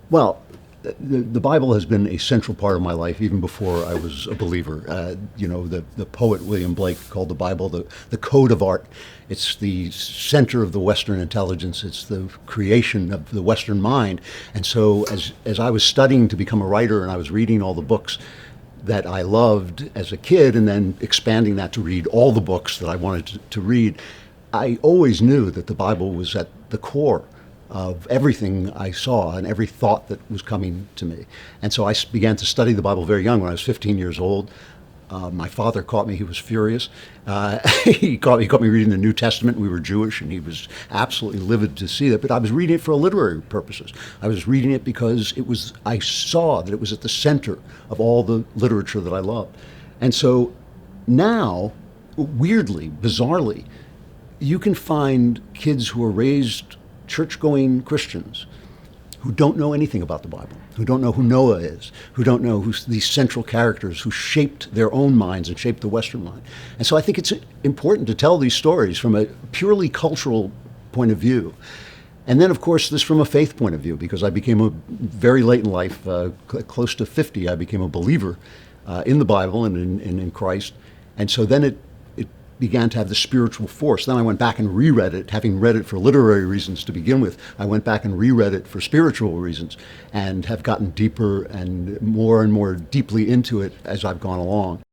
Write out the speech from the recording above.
Well, the Bible has been a central part of my life even before I was a believer. The poet William Blake called the Bible the code of art. It's the center of the Western intelligence. It's the creation of the Western mind. And so as I was studying to become a writer and I was reading all the books that I loved as a kid and then expanding that to read all the books that I wanted to read, I always knew that the Bible was at the core of everything I saw and every thought that was coming to me. And so I began to study the Bible very young. When I was 15 years old, my father caught me. He was furious. He caught me reading the New Testament. We were Jewish, and he was absolutely livid to see that. But I was reading it for literary purposes. I was reading it because I saw that it was at the center of all the literature that I loved. And so now, weirdly, bizarrely, you can find kids who are raised church-going Christians who don't know anything about the Bible, who don't know who Noah is, who don't know who these central characters who shaped their own minds and shaped the Western mind. And so I think it's important to tell these stories from a purely cultural point of view. And then, of course, this from a faith point of view, because I became very late in life, close to 50, I became a believer in the Bible and in Christ. And so then it began to have the spiritual force. Then I went back and reread it, having read it for literary reasons to begin with. I went back and reread it for spiritual reasons and have gotten deeper and more deeply into it as I've gone along.